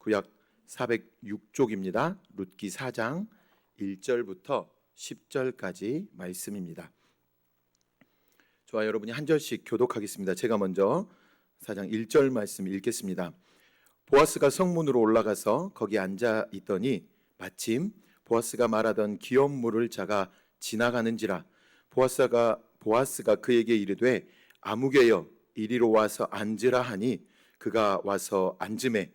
구약 406쪽입니다. 룻기 4장 1절부터 10절까지 말씀입니다. 저와 여러분이 한 절씩 교독하겠습니다. 제가 먼저 4장 1절 말씀 읽겠습니다. 보아스가 성문으로 올라가서 거기 앉아 있더니 마침 보아스가 말하던 기업 물을 자가 지나가는지라. 보아스가 그에게 이르되 아무개여 이리로 와서 앉으라 하니 그가 와서 앉으매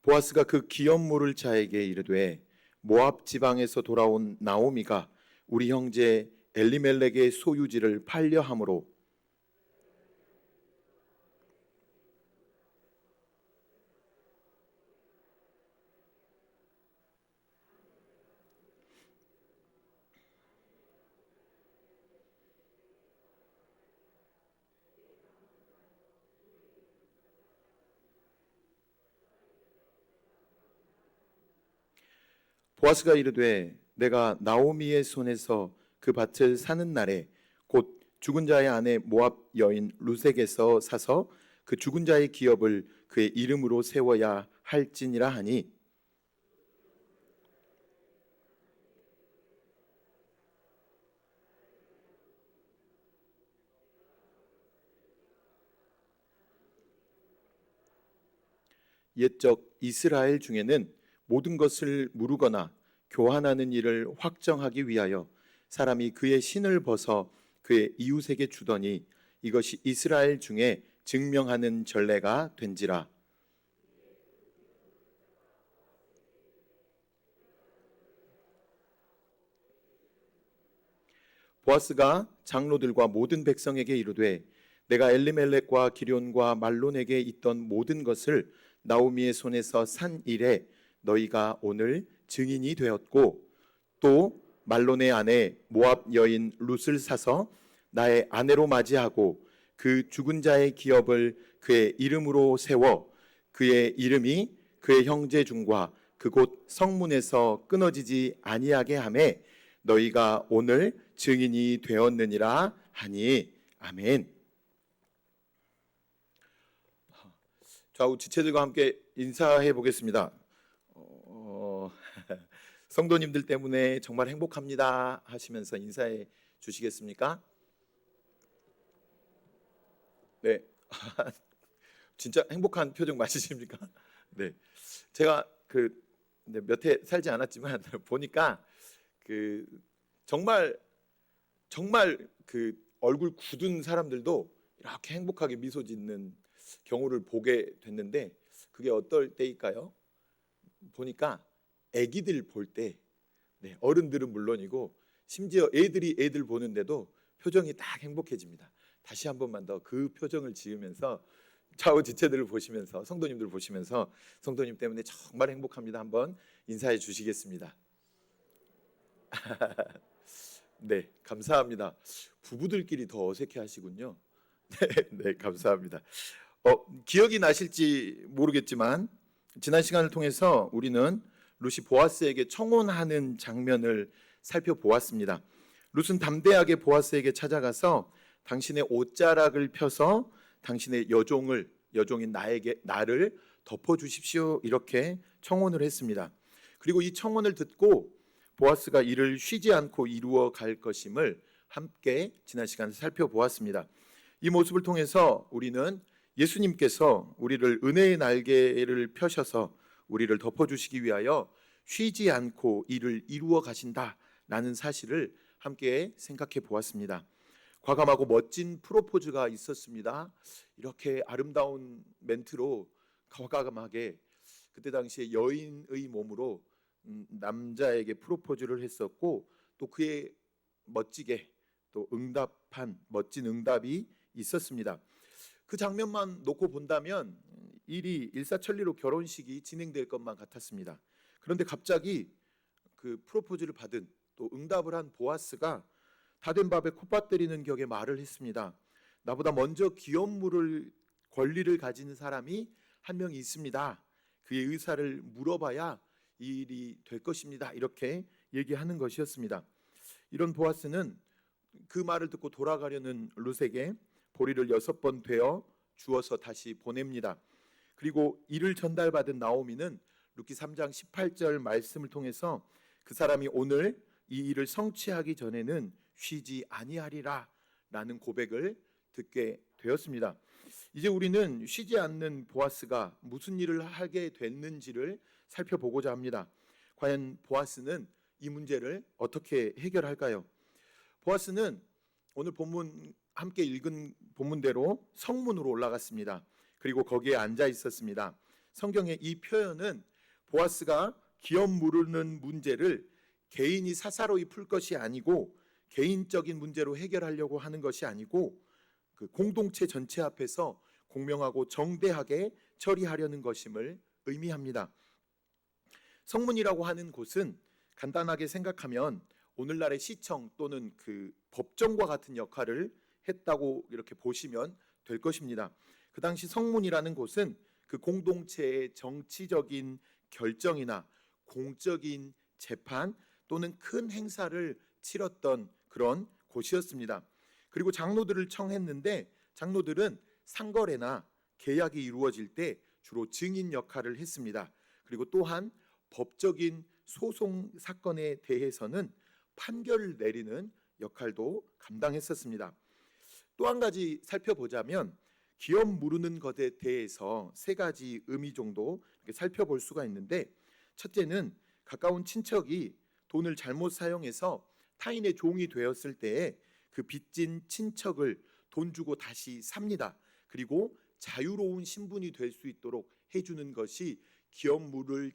보아스가 그 기업 물을 자에게 이르되 모압 지방에서 돌아온 나오미가 우리 형제 엘리멜렉의 소유지를 팔려 함으로 보아스가 이르되 내가 나오미의 손에서 그 밭을 사는 날에 곧 죽은 자의 아내 모압 여인 룻에게서 사서 그 죽은 자의 기업을 그의 이름으로 세워야 할지니라 하니 옛적 이스라엘 중에는 모든 것을 무르거나 교환하는 일을 확정하기 위하여 사람이 그의 신을 벗어 그의 이웃에게 주더니 이것이 이스라엘 중에 증명하는 전례가 된지라. 보아스가 장로들과 모든 백성에게 이르되 내가 엘리멜렉과 기럨과 말론에게 있던 모든 것을 나오미의 손에서 산 일에 너희가 오늘 증인이 되었고 또 말론의 아내 모압 여인 룻을 사서 나의 아내로 맞이하고 그 죽은 자의 기업을 그의 이름으로 세워 그의 이름이 그의 형제 중과 그곳 성문에서 끊어지지 아니하게 하매 너희가 오늘 증인이 되었느니라 하니 아멘. 좌우 지체들과 함께 인사해 보겠습니다. 성도님들 때문에 정말 행복합니다 하시면서 인사해 주시겠습니까? 네. 진짜 행복한 표정 맞으십니까? 네. 제가 몇 해 살지 않았지만 보니까 정말 그 얼굴 굳은 사람들도 이렇게 행복하게 미소 짓는 경우를 보게 됐는데 그게 어떨 때일까요? 보니까 아기들 볼 때, 어른들은 물론이고 심지어 애들이 애들 보는데도 표정이 딱 행복해집니다. 다시 한 번만 더 그 표정을 지으면서 좌우 지체들을 보시면서 성도님들 보시면서 성도님 때문에 정말 행복합니다. 한번 인사해 주시겠습니다. 네, 감사합니다. 부부들끼리 더 어색해 하시군요. 네, 감사합니다. 기억이 나실지 모르겠지만 지난 시간을 통해서 우리는 룻이 보아스에게 청혼하는 장면을 살펴보았습니다. 룻은 담대하게 보아스에게 찾아가서 당신의 옷자락을 펴서 당신의 여종인 나를 덮어주십시오 이렇게 청혼을 했습니다. 그리고 이 청혼을 듣고 보아스가 이를 쉬지 않고 이루어 갈 것임을 함께 지난 시간에 살펴보았습니다. 이 모습을 통해서 우리는 예수님께서 우리를 은혜의 날개를 펴셔서 우리를 덮어주시기 위하여 쉬지 않고 일을 이루어 가신다라는 사실을 함께 생각해 보았습니다. 과감하고 멋진 프로포즈가 있었습니다. 이렇게 아름다운 멘트로 과감하게 그때 당시에 여인의 몸으로 남자에게 프로포즈를 했었고 또 그의 멋지게 또 응답한 멋진 응답이 있었습니다. 그 장면만 놓고 본다면 일이 일사천리로 결혼식이 진행될 것만 같았습니다. 그런데 갑자기 그 프로포즈를 받은 또 응답을 한 보아스가 다 된 밥에 콧밥 때리는 격의 말을 했습니다. 나보다 먼저 기업 물을 권리를 가진 사람이 한 명이 있습니다. 그의 의사를 물어봐야 이 일이 될 것입니다. 이렇게 얘기하는 것이었습니다. 이런 보아스는 그 말을 듣고 돌아가려는 룻에게 보리를 6번 되어 주어서 다시 보냅니다. 그리고 이를 전달받은 나오미는 룻기 3장 18절 말씀을 통해서 그 사람이 오늘 이 일을 성취하기 전에는 쉬지 아니하리라 라는 고백을 듣게 되었습니다. 이제 우리는 쉬지 않는 보아스가 무슨 일을 하게 됐는지를 살펴보고자 합니다. 과연 보아스는 이 문제를 어떻게 해결할까요? 보아스는 오늘 본문 함께 읽은 본문대로 성문으로 올라갔습니다. 그리고 거기에 앉아 있었습니다. 성경의 이 표현은 보아스가 기업 무르는 문제를 개인이 사사로이 풀 것이 아니고 개인적인 문제로 해결하려고 하는 것이 아니고 그 공동체 전체 앞에서 공명하고 정대하게 처리하려는 것임을 의미합니다. 성문이라고 하는 곳은 간단하게 생각하면 오늘날의 시청 또는 그 법정과 같은 역할을 했다고 이렇게 보시면 될 것입니다. 그 당시 성문이라는 곳은 그 공동체의 정치적인 결정이나 공적인 재판 또는 큰 행사를 치렀던 그런 곳이었습니다. 그리고 장로들을 청했는데 장로들은 상거래나 계약이 이루어질 때 주로 증인 역할을 했습니다. 그리고 또한 법적인 소송 사건에 대해서는 판결을 내리는 역할도 감당했었습니다. 또 한 가지 살펴보자면 기업 무르는 것에 대해서 3가지 의미 정도 살펴볼 수가 있는데, 첫째는 가까운 친척이 돈을 잘못 사용해서 타인의 종이 되었을 때에 그 빚진 친척을 돈 주고 다시 삽니다. 그리고 자유로운 신분이 될 수 있도록 해주는 것이 기업 물을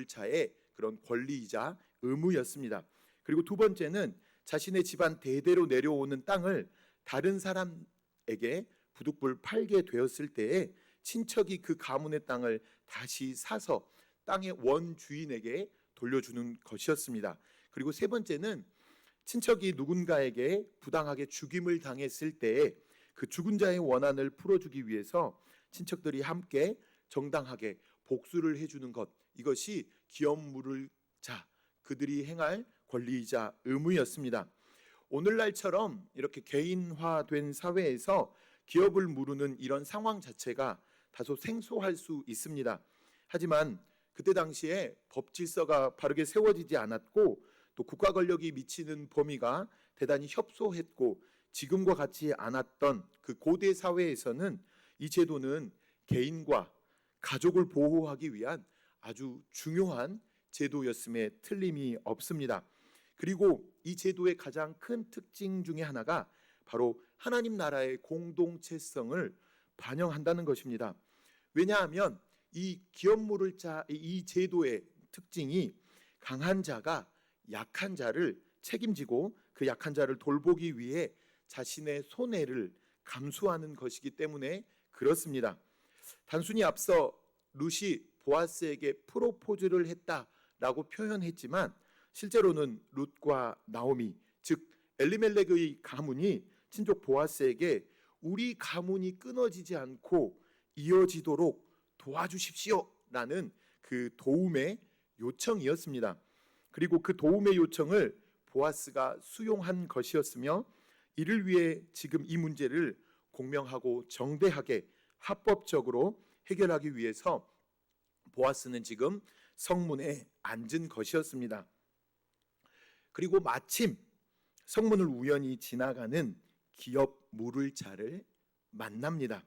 자의 그런 권리이자 의무였습니다. 그리고 2번째는 자신의 집안 대대로 내려오는 땅을 다른 사람에게 부득불 팔게 되었을 때에 친척이 그 가문의 땅을 다시 사서 땅의 원주인에게 돌려주는 것이었습니다. 그리고 3번째는 친척이 누군가에게 부당하게 죽임을 당했을 때에 그 죽은 자의 원한을 풀어주기 위해서 친척들이 함께 정당하게 복수를 해주는 것, 이것이 기업 물을 자, 그들이 행할 권리이자 의무였습니다. 오늘날처럼 이렇게 개인화된 사회에서 기업을 무르는 이런 상황 자체가 다소 생소할 수 있습니다. 하지만 그때 당시에 법 질서가 바르게 세워지지 않았고 또 국가 권력이 미치는 범위가 대단히 협소했고 지금과 같지 않았던 그 고대 사회에서는 이 제도는 개인과 가족을 보호하기 위한 아주 중요한 제도였음에 틀림이 없습니다. 그리고 이 제도의 가장 큰 특징 중에 하나가 바로 하나님 나라의 공동체성을 반영한다는 것입니다. 왜냐하면 이 기업 물을 자, 이 제도의 특징이 강한 자가 약한 자를 책임지고 그 약한 자를 돌보기 위해 자신의 손해를 감수하는 것이기 때문에 그렇습니다. 단순히 앞서 룻이 보아스에게 프로포즈를 했다라고 표현했지만 실제로는 룻과 나오미, 즉 엘리멜렉의 가문이 친족 보아스에게 우리 가문이 끊어지지 않고 이어지도록 도와주십시오라는 그 도움의 요청이었습니다. 그리고 그 도움의 요청을 보아스가 수용한 것이었으며 이를 위해 지금 이 문제를 공명하고 정대하게 합법적으로 해결하기 위해서 보아스는 지금 성문에 앉은 것이었습니다. 그리고 마침 성문을 우연히 지나가는 기업 물을 자를 만납니다.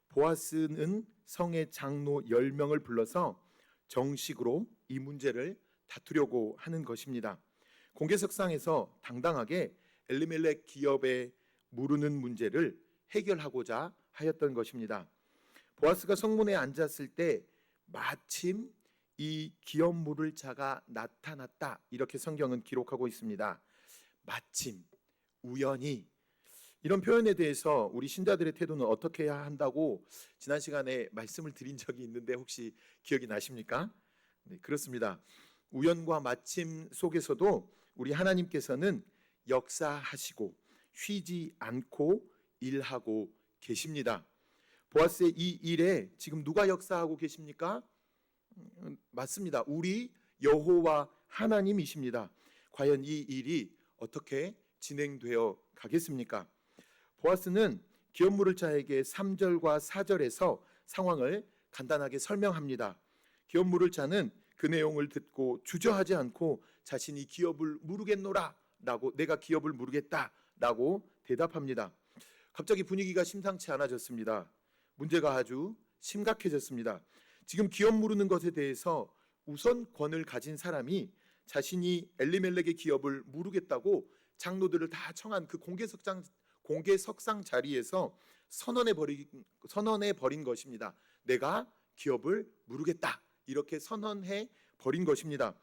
보아스는 성의 장로 10명을 불러서 정식으로 이 문제를 다투려고 하는 것입니다. 공개석상에서 당당하게 엘리멜렉 기업에 무르는 문제를 해결하고자 하였던 것입니다. 보아스가 성문에 앉았을 때 마침 이 기업 물을 자가 나타났다, 이렇게 성경은 기록하고 있습니다. 마침, 우연히, 이런 표현에 대해서 우리 신자들의 태도는 어떻게 해야 한다고 지난 시간에 말씀을 드린 적이 있는데 혹시 기억이 나십니까? 네, 그렇습니다. 우연과 마침 속에서도 우리 하나님께서는 역사하시고 쉬지 않고 일하고 계십니다. 보아스의 이 일에 지금 누가 역사하고 계십니까? 맞습니다. 우리 여호와 하나님이십니다. 과연 이 일이 어떻게 진행되어 가겠습니까? 보아스는 기업 물을 자에게 3절과 4절에서 상황을 간단하게 설명합니다. 기업 물을 자는 그 내용을 듣고 주저하지 않고 자신이 기업을 무르겠노라 라고, 내가 기업을 무르겠다 라고 대답합니다. 갑자기 분위기가 심상치 않아졌습니다. 문제가 아주 심각해졌습니다. 지금 기업 무르는 것에 대해서 우선권을 가진 사람이 자신이 엘리멜렉의 기업을 무르겠다고 장로들을 다 청한 그 공개석상 자리에서 선언해 버린 것입니다. 내가 기업을 무르겠다, 이렇게 선언해 버린 것입니다.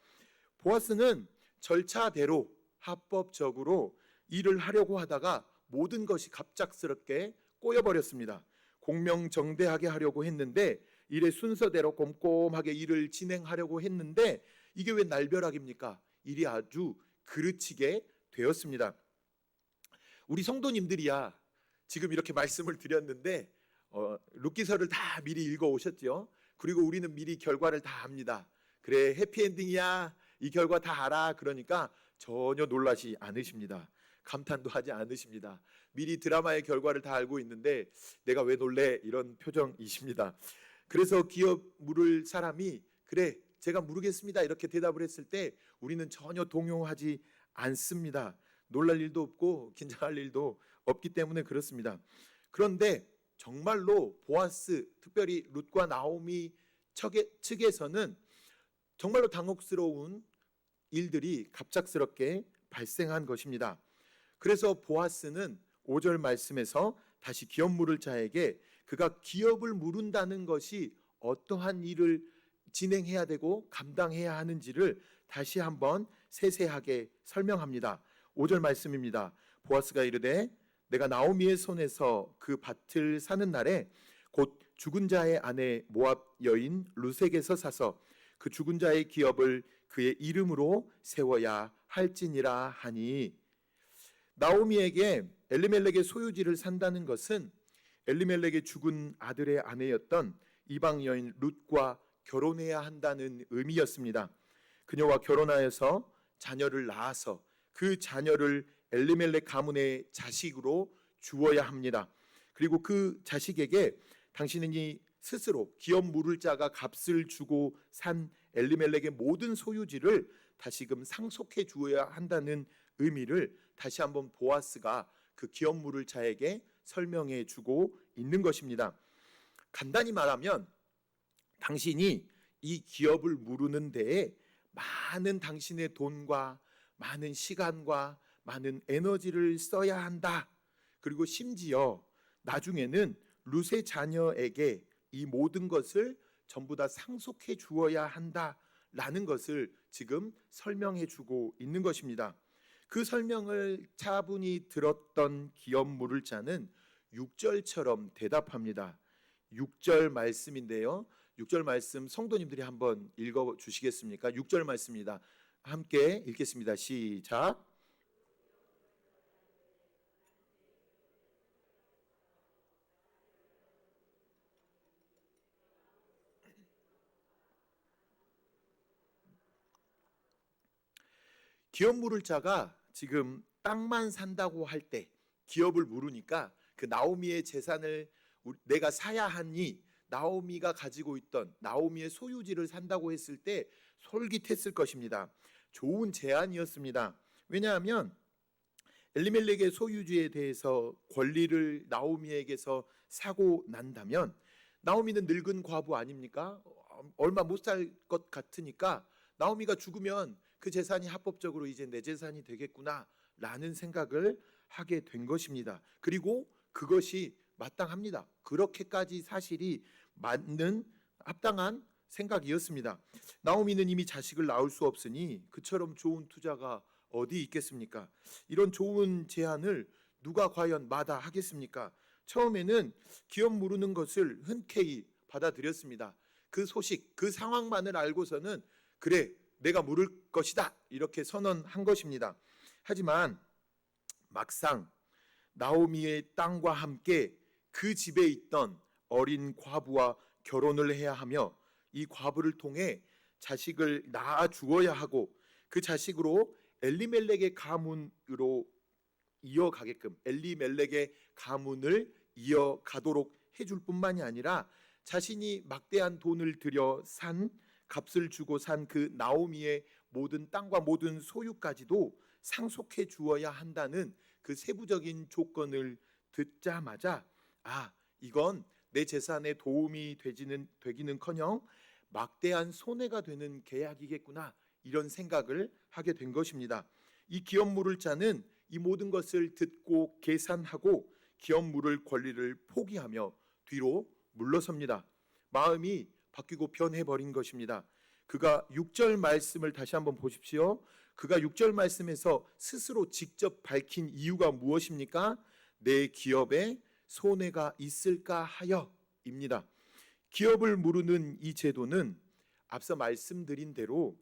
보아스는 절차대로 합법적으로 일을 하려고 하다가 모든 것이 갑작스럽게 꼬여버렸습니다. 공명정대하게 하려고 했는데, 일의 순서대로 꼼꼼하게 일을 진행하려고 했는데 이게 왜 날벼락입니까? 일이 아주 그르치게 되었습니다. 우리 성도님들이야 지금 이렇게 말씀을 드렸는데 룻기서를 다 미리 읽어 오셨죠? 그리고 우리는 미리 결과를 다 압니다. 그래, 해피엔딩이야, 이 결과 다 알아. 그러니까 전혀 놀라지 않으십니다. 감탄도 하지 않으십니다. 미리 드라마의 결과를 다 알고 있는데 내가 왜 놀래? 이런 표정이십니다. 그래서 기업 물을 사람이 그래, 제가 무르겠습니다, 이렇게 대답을 했을 때 우리는 전혀 동요하지 않습니다. 놀랄 일도 없고 긴장할 일도 없기 때문에 그렇습니다. 그런데 정말로 보아스, 특별히 룻과 나오미 측에서는 정말로 당혹스러운 일들이 갑작스럽게 발생한 것입니다. 그래서 보아스는 5절 말씀에서 다시 기업 물을 자에게 그가 기업을 무른다는 것이 어떠한 일을 진행해야 되고 감당해야 하는지를 다시 한번 세세하게 설명합니다. 5절 말씀입니다. 보아스가 이르되 내가 나오미의 손에서 그 밭을 사는 날에 곧 죽은 자의 아내 모압 여인 룻에게서 사서 그 죽은 자의 기업을 그의 이름으로 세워야 할지니라 하니, 나오미에게 엘리멜렉의 소유지를 산다는 것은 엘리멜렉의 죽은 아들의 아내였던 이방 여인 룻과 결혼해야 한다는 의미였습니다. 그녀와 결혼하여서 자녀를 낳아서 그 자녀를 엘리멜렉 가문의 자식으로 주어야 합니다. 그리고 그 자식에게 당신이 스스로 기업 물을 자가 값을 주고 산 엘리멜렉의 모든 소유지를 다시금 상속해 주어야 한다는 의미를 다시 한번 보아스가 그 기업 물을 자에게 설명해 주고 있는 것입니다. 간단히 말하면 당신이 이 기업을 무르는 데에 많은 당신의 돈과 많은 시간과 많은 에너지를 써야 한다. 그리고 심지어 나중에는 룻의 자녀에게 이 모든 것을 전부 다 상속해 주어야 한다라는 것을 지금 설명해 주고 있는 것입니다. 그 설명을 차분히 들었던 기업 물을 자는 6절처럼 대답합니다. 6절 말씀인데요. 6절 말씀 성도님들이 한번 읽어 주시겠습니까? 6절 말씀입니다. 함께 읽겠습니다. 시작. 기업 물을 자가 지금 땅만 산다고 할 때 기업을 물으니까 그 나오미의 재산을 내가 사야 하니 나오미가 가지고 있던 나오미의 소유지를 산다고 했을 때 솔깃했을 것입니다. 좋은 제안이었습니다. 왜냐하면 엘리멜렉의 소유지에 대해서 권리를 나오미에게서 사고 난다면 나오미는 늙은 과부 아닙니까? 얼마 못 살 것 같으니까 나오미가 죽으면 그 재산이 합법적으로 이제 내 재산이 되겠구나 라는 생각을 하게 된 것입니다. 그리고 그것이 마땅합니다. 그렇게까지 사실이 맞는 합당한 생각이었습니다. 나오미는 이미 자식을 낳을 수 없으니 그처럼 좋은 투자가 어디 있겠습니까? 이런 좋은 제안을 누가 과연 마다하겠습니까? 처음에는 기업 무르는 것을 흔쾌히 받아들였습니다. 그 소식, 그 상황만을 알고서는 그래, 내가 물을 것이다 이렇게 선언한 것입니다. 하지만 막상 나오미의 땅과 함께 그 집에 있던 어린 과부와 결혼을 해야 하며 이 과부를 통해 자식을 낳아 주어야 하고 그 자식으로 엘리멜렉의 가문으로 이어가게끔 엘리멜렉의 가문을 이어가도록 해줄 뿐만이 아니라 자신이 막대한 돈을 들여 산 값을 주고 산 그 나오미의 모든 땅과 모든 소유까지도 상속해 주어야 한다는 그 세부적인 조건을 듣자마자 이건 내 재산에 도움이 되기는커녕 막대한 손해가 되는 계약이겠구나, 이런 생각을 하게 된 것입니다. 이 기업 물을 자는 이 모든 것을 듣고 계산하고 기업 물을 권리를 포기하며 뒤로 물러섭니다. 마음이 바뀌고 변해버린 것입니다. 그가 6절 말씀을 다시 한번 보십시오. 그가 6절 말씀에서 스스로 직접 밝힌 이유가 무엇입니까? 내 기업에 손해가 있을까 하여입니다. 기업을 무르는 이 제도는 앞서 말씀드린 대로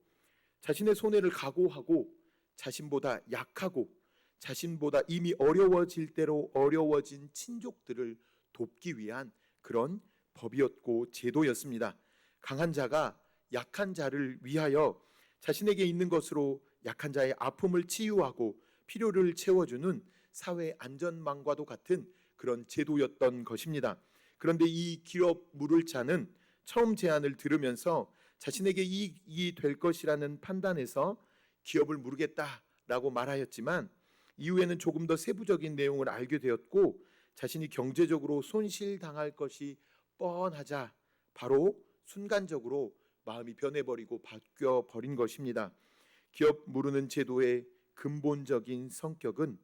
자신의 손해를 각오하고 자신보다 약하고 자신보다 이미 어려워질 대로 어려워진 친족들을 돕기 위한 그런 법이었고 제도였습니다. 강한 자가 약한 자를 위하여 자신에게 있는 것으로 약한 자의 아픔을 치유하고 필요를 채워주는 사회 안전망과도 같은 그런 제도였던 것입니다. 그런데 이 기업 물을 자는 처음 제안을 들으면서 자신에게 이익이 될 것이라는 판단에서 기업을 무르겠다라고 말하였지만 이후에는 조금 더 세부적인 내용을 알게 되었고 자신이 경제적으로 손실당할 것이 뻔하자 바로 순간적으로 마음이 변해버리고 바뀌어버린 것입니다. 기업 무르는 제도의 근본적인 성격은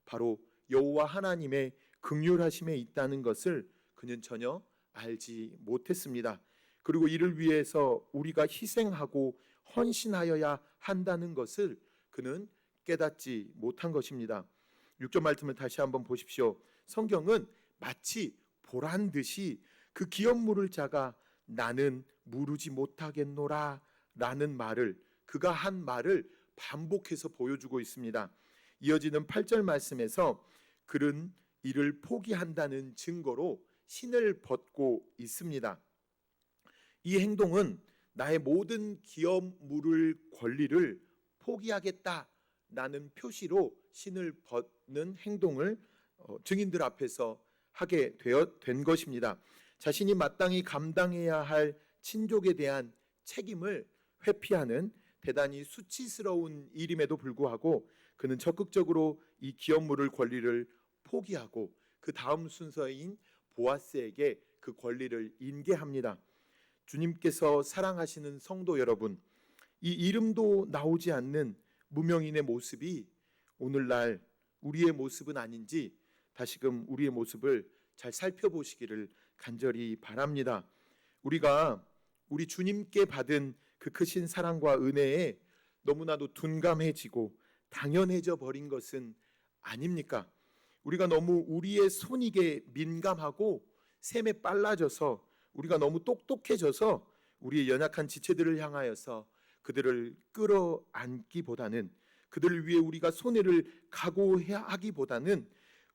바로 여호와 하나님의 긍휼하심에 있다는 것을 그는 전혀 알지 못했습니다. 그리고 이를 위해서 우리가 희생하고 헌신하여야 한다는 것을 그는 깨닫지 못한 것입니다. 6절 말씀을 다시 한번 보십시오. 성경은 마치 보란 듯이 그 기업 물을 자가 나는 무르지 못하겠노라 라는 말을, 그가 한 말을 반복해서 보여주고 있습니다. 이어지는 8절 말씀에서 그는 이를 포기한다는 증거로 신을 벗고 있습니다. 이 행동은 나의 모든 기업 물을 권리를 포기하겠다라는 표시로 신을 벗는 행동을 증인들 앞에서 하게 된 것입니다. 자신이 마땅히 감당해야 할 친족에 대한 책임을 회피하는 대단히 수치스러운 일임에도 불구하고 그는 적극적으로 이 기업 물을 권리를 포기하고 그 다음 순서인 보아스에게 그 권리를 인계합니다. 주님께서 사랑하시는 성도 여러분, 이 이름도 나오지 않는 무명인의 모습이 오늘날 우리의 모습은 아닌지 다시금 우리의 모습을 잘 살펴보시기를 간절히 바랍니다. 우리가 우리 주님께 받은 그 크신 사랑과 은혜에 너무나도 둔감해지고 당연해져 버린 것은 아닙니까? 우리가 너무 우리의 손익에 민감하고 셈에 빨라져서 우리가 너무 똑똑해져서 우리의 연약한 지체들을 향하여서 그들을 끌어안기보다는, 그들을 위해 우리가 손해를 각오해야 하기보다는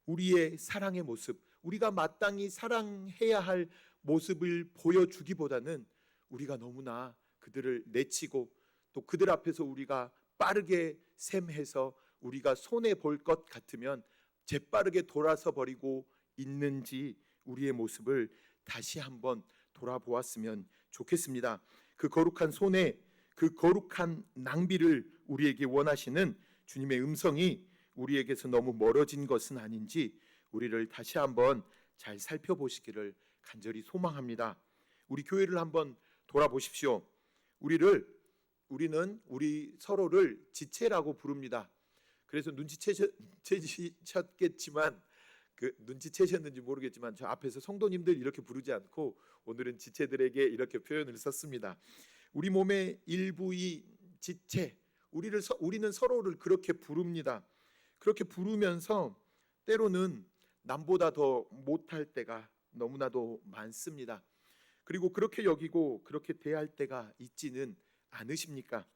우리의 사랑의 모습, 우리가 마땅히 사랑해야 할 모습을 보여주기보다는 우리가 너무나 그들을 내치고 또 그들 앞에서 우리가 빠르게 셈해서 우리가 손해 볼 것 같으면 재빠르게 돌아서 버리고 있는지 우리의 모습을 다시 한번 돌아보았으면 좋겠습니다. 그 거룩한 손해, 그 거룩한 낭비를 우리에게 원하시는 주님의 음성이 우리에게서 너무 멀어진 것은 아닌지 우리를 다시 한번 잘 살펴보시기를 간절히 소망합니다. 우리 교회를 한번 돌아보십시오. 우리는 우리 서로를 지체라고 부릅니다. 그래서 눈치채셨겠지만 눈치채셨는지 모르겠지만 저 앞에서 성도님들 이렇게 부르지 않고 오늘은 지체들에게 이렇게 표현을 썼습니다. 우리 몸의 일부의 지체, 우리는 서로를 그렇게 부릅니다. 그렇게 부르면서 때로는 남보다 더 못할 때가 너무나도 많습니다. 그리고 그렇게 여기고 그렇게 대할 때가 있지는 않으십니까?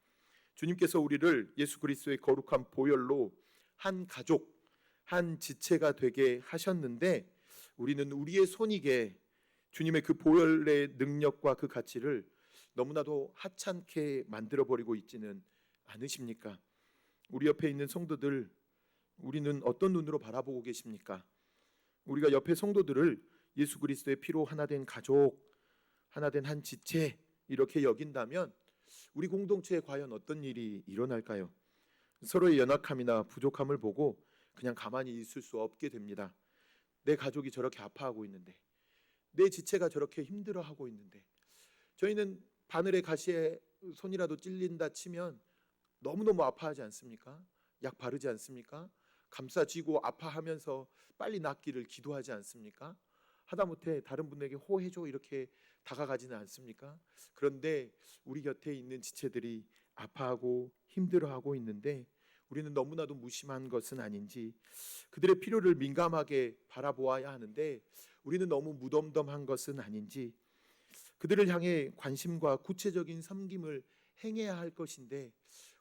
주님께서 우리를 예수 그리스도의 거룩한 보혈로 한 가족, 한 지체가 되게 하셨는데 우리는 우리의 손익에 주님의 그 보혈의 능력과 그 가치를 너무나도 하찮게 만들어버리고 있지는 않으십니까? 우리 옆에 있는 성도들, 우리는 어떤 눈으로 바라보고 계십니까? 우리가 옆에 성도들을 예수 그리스도의 피로 하나 된 가족, 하나 된 한 지체 이렇게 여긴다면 우리 공동체에 과연 어떤 일이 일어날까요? 서로의 연약함이나 부족함을 보고 그냥 가만히 있을 수 없게 됩니다. 내 가족이 저렇게 아파하고 있는데, 내 지체가 저렇게 힘들어하고 있는데, 저희는 바늘에 가시에 손이라도 찔린다 치면 너무너무 아파하지 않습니까? 약 바르지 않습니까? 감싸쥐고 아파하면서 빨리 낫기를 기도하지 않습니까? 하다못해 다른 분에게 호해줘 이렇게 다가가지는 않습니까? 그런데 우리 곁에 있는 지체들이 아파하고 힘들어하고 있는데 우리는 너무나도 무심한 것은 아닌지, 그들의 필요를 민감하게 바라보아야 하는데 우리는 너무 무덤덤한 것은 아닌지, 그들을 향해 관심과 구체적인 섬김을 행해야 할 것인데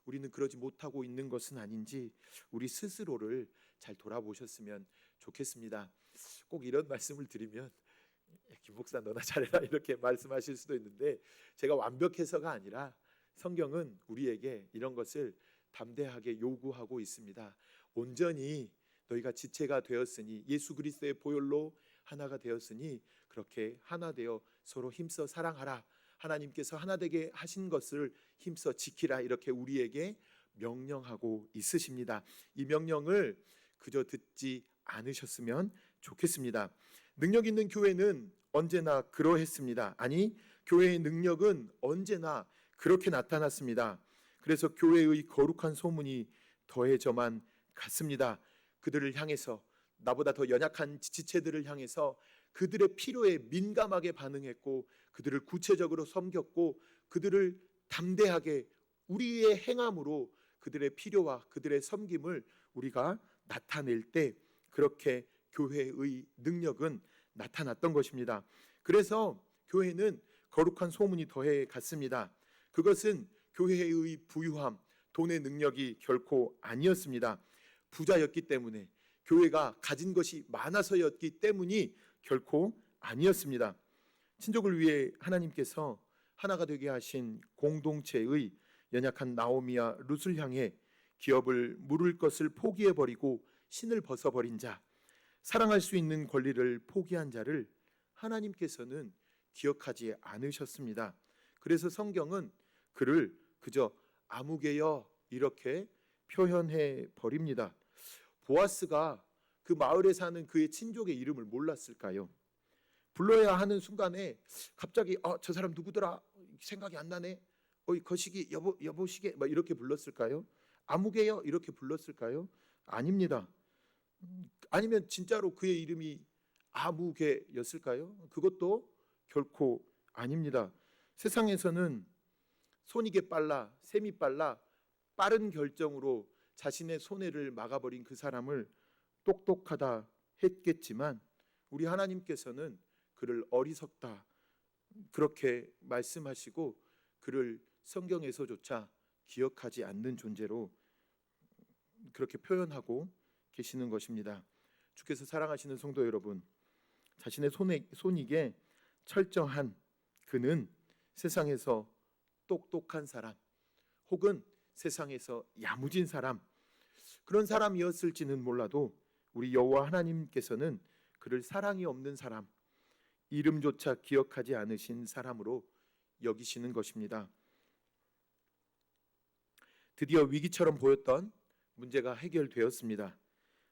우리는 그러지 못하고 있는 것은 아닌지 우리 스스로를 잘 돌아보셨으면 좋겠습니다. 꼭 이런 말씀을 드리면 김 목사 너나 잘해라 이렇게 말씀하실 수도 있는데, 제가 완벽해서가 아니라 성경은 우리에게 이런 것을 담대하게 요구하고 있습니다. 온전히 너희가 지체가 되었으니, 예수 그리스도의 보혈로 하나가 되었으니 그렇게 하나 되어 서로 힘써 사랑하라. 하나님께서 하나 되게 하신 것을 힘써 지키라. 이렇게 우리에게 명령하고 있으십니다. 이 명령을 그저 듣지 않으셨으면 좋겠습니다. 능력 있는 교회는 언제나 그러했습니다. 아니, 교회의 능력은 언제나 그렇게 나타났습니다. 그래서 교회의 거룩한 소문이 더해져만 갔습니다. 그들을 향해서, 나보다 더 연약한 지체들을 향해서 그들의 필요에 민감하게 반응했고 그들을 구체적으로 섬겼고 그들을 담대하게 우리의 행함으로 그들의 필요와 그들의 섬김을 우리가 나타낼 때 그렇게 교회의 능력은 나타났던 것입니다. 그래서 교회는 거룩한 소문이 더해 갔습니다. 그것은 교회의 부유함, 돈의 능력이 결코 아니었습니다. 부자였기 때문에, 교회가 가진 것이 많아서였기 때문이 결코 아니었습니다. 친족을 위해 하나님께서 하나가 되게 하신 공동체의 연약한 나오미와 룻을 향해 기업을 물을 것을 포기해버리고 신을 벗어버린 자, 사랑할 수 있는 권리를 포기한 자를 하나님께서는 기억하지 않으셨습니다. 그래서 성경은 그를 그저 아무개여 이렇게 표현해 버립니다. 보아스가 그 마을에 사는 그의 친족의 이름을 몰랐을까요? 불러야 하는 순간에 갑자기 저 사람 누구더라 생각이 안 나네. 거시기 여보시게 막 이렇게 불렀을까요? 아무개여 이렇게 불렀을까요? 아닙니다. 아니면 진짜로 그의 이름이 아무개였을까요? 그것도 결코 아닙니다. 세상에서는 손이게 빨라, 셈이 빨라, 빠른 결정으로 자신의 손해를 막아버린 그 사람을 똑똑하다 했겠지만 우리 하나님께서는 그를 어리석다 그렇게 말씀하시고 그를 성경에서조차 기억하지 않는 존재로 그렇게 표현하고 계시는 것입니다. 주께서 사랑하시는 성도 여러분, 자신의 손익에 철저한 그는 세상에서 똑똑한 사람 혹은 세상에서 야무진 사람, 그런 사람이었을지는 몰라도 우리 여호와 하나님께서는 그를 사랑이 없는 사람, 이름조차 기억하지 않으신 사람으로 여기시는 것입니다. 드디어 위기처럼 보였던 문제가 해결되었습니다.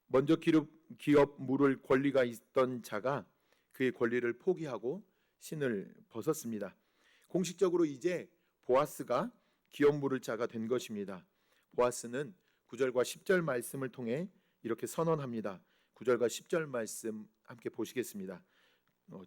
먼저 기업 물을 권리가 있던 자가 그의 권리를 포기하고 신을 벗었습니다. 공식적으로 이제 보아스가 기업 물을 자가 된 것입니다. 보아스는 9절과 10절 말씀을 통해 이렇게 선언합니다. 9절과 10절 말씀 함께 보시겠습니다.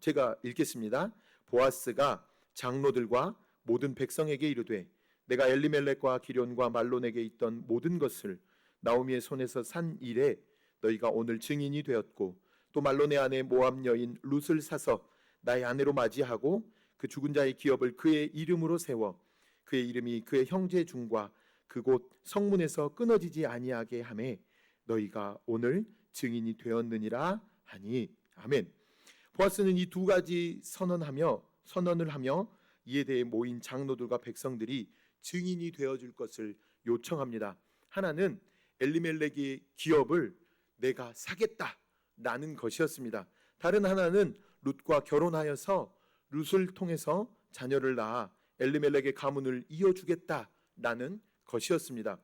제가 읽겠습니다. 보아스가 장로들과 모든 백성에게 이르되 내가 엘리멜렉과 기련과 말론에게 있던 모든 것을 나오미의 손에서 산 일에 너희가 오늘 증인이 되었고 또 말론의 아내 모압 여인 룻을 사서 나의 아내로 맞이하고 그 죽은 자의 기업을 그의 이름으로 세워 그의 이름이 그의 형제 중과 그곳 성문에서 끊어지지 아니하게 하매 너희가 오늘 증인이 되었느니라 하니. 아멘. 보아스는 이 두 가지 선언을 하며 이에 대해 모인 장로들과 백성들이 증인이 되어줄 것을 요청합니다. 하나는 엘리멜렉의 기업을 내가 사겠다라는 것이었습니다. 다른 하나는 룻과 결혼하여서 룻을 통해서 자녀를 낳아 엘리멜렉의 가문을 이어주겠다라는 것이었습니다.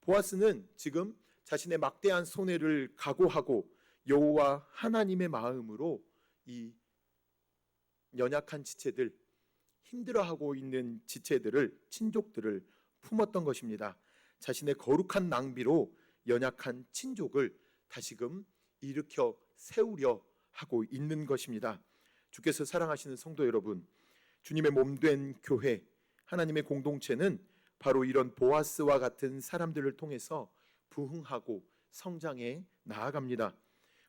보아스는 지금 자신의 막대한 손해를 각오하고 여호와 하나님의 마음으로 이 연약한 지체들, 힘들어하고 있는 지체들을, 친족들을 품었던 것입니다. 자신의 거룩한 낭비로 연약한 친족을 다시금 일으켜 세우려 하고 있는 것입니다. 주께서 사랑하시는 성도 여러분, 주님의 몸된 교회, 하나님의 공동체는 바로 이런 보아스와 같은 사람들을 통해서 부흥하고 성장해 나아갑니다.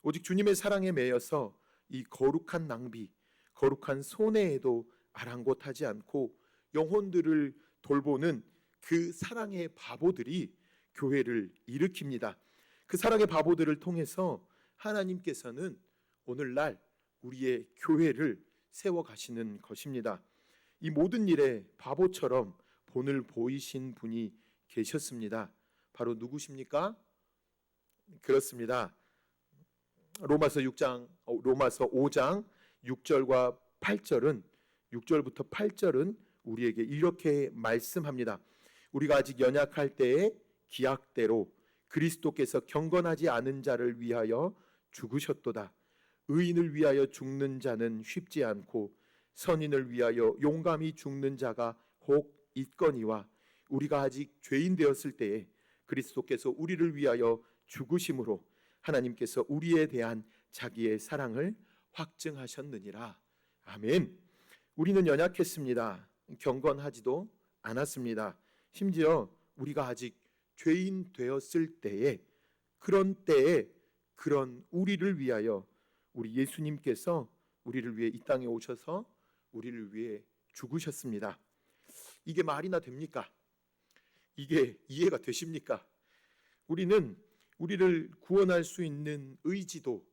오직 주님의 사랑에 매여서 이 거룩한 낭비, 거룩한 손해에도 아랑곳하지 않고 영혼들을 돌보는 그 사랑의 바보들이 교회를 일으킵니다. 그 사랑의 바보들을 통해서 하나님께서는 오늘날 우리의 교회를 세워가시는 것입니다. 이 모든 일에 바보처럼 본을 보이신 분이 계셨습니다. 바로 누구십니까? 그렇습니다. 로마서 5장 6절과 8절은 6절부터 8절은 우리에게 이렇게 말씀합니다. 우리가 아직 연약할 때에 기약대로 그리스도께서 경건하지 않은 자를 위하여 죽으셨도다. 의인을 위하여 죽는 자는 쉽지 않고 선인을 위하여 용감히 죽는 자가 혹 있거니와 우리가 아직 죄인 되었을 때에 그리스도께서 우리를 위하여 죽으심으로 하나님께서 우리에 대한 자기의 사랑을 확증하셨느니라. 아멘. 우리는 연약했습니다. 경건하지도 않았습니다. 심지어 우리가 아직 죄인 되었을 때에, 그런 때에 그런 우리를 위하여 우리 예수님께서 우리를 위해 이 땅에 오셔서 우리를 위해 죽으셨습니다. 이게 말이나 됩니까? 이게 이해가 되십니까? 우리는 우리를 구원할 수 있는 의지도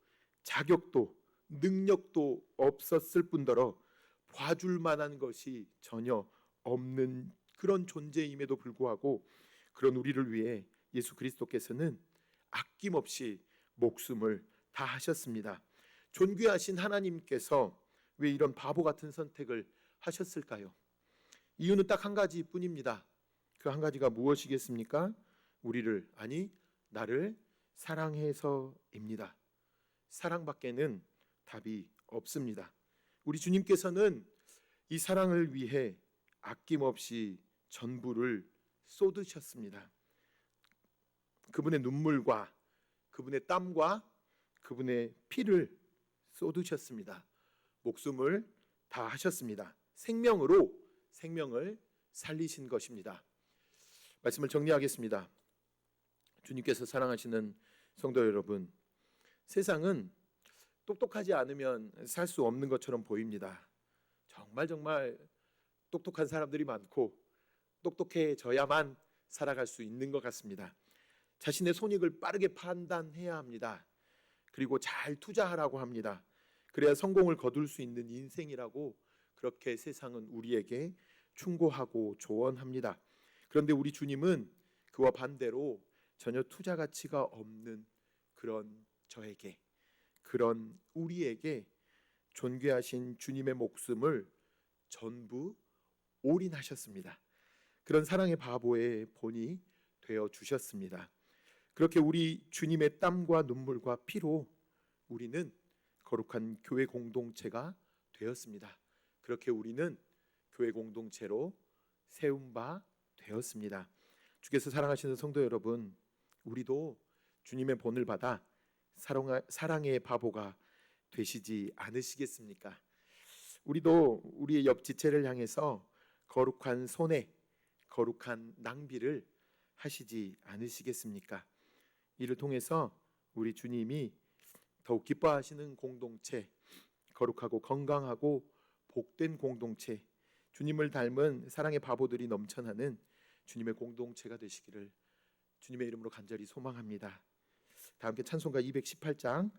자격도 능력도 없었을 뿐더러 봐줄 만한 것이 전혀 없는 그런 존재임에도 불구하고 그런 우리를 위해 예수 그리스도께서는 아낌없이 목숨을 다하셨습니다. 존귀하신 하나님께서 왜 이런 바보 같은 선택을 하셨을까요? 이유는 딱 한 가지뿐입니다. 그 한 가지가 무엇이겠습니까? 우리를, 아니 나를 사랑해서입니다. 사랑밖에는 답이 없습니다. 우리 주님께서는 이 사랑을 위해 아낌없이 전부를 쏟으셨습니다. 그분의 눈물과 그분의 땀과 그분의 피를 쏟으셨습니다. 목숨을 다하셨습니다. 생명으로 생명을 살리신 것입니다. 말씀을 정리하겠습니다. 주님께서 사랑하시는 성도 여러분, 세상은 똑똑하지 않으면 살 수 없는 것처럼 보입니다. 정말 똑똑한 사람들이 많고 똑똑해져야만 살아갈 수 있는 것 같습니다. 자신의 손익을 빠르게 판단해야 합니다. 그리고 잘 투자하라고 합니다. 그래야 성공을 거둘 수 있는 인생이라고 그렇게 세상은 우리에게 충고하고 조언합니다. 그런데 우리 주님은 그와 반대로 전혀 투자 가치가 없는 그런 저에게, 그런 우리에게 존귀하신 주님의 목숨을 전부 올인하셨습니다. 그런 사랑의 바보의 본이 되어 주셨습니다. 그렇게 우리 주님의 땀과 눈물과 피로 우리는 거룩한 교회 공동체가 되었습니다. 그렇게 우리는 교회 공동체로 세운 바 되었습니다. 주께서 사랑하시는 성도 여러분, 우리도 주님의 본을 받아 사랑의 바보가 되시지 않으시겠습니까? 우리도 우리의 옆 지체를 향해서 거룩한 손해, 거룩한 낭비를 하시지 않으시겠습니까? 이를 통해서 우리 주님이 더욱 기뻐하시는 공동체, 거룩하고 건강하고 복된 공동체, 주님을 닮은 사랑의 바보들이 넘쳐나는 주님의 공동체가 되시기를 주님의 이름으로 간절히 소망합니다. 다 함께 찬송가 218장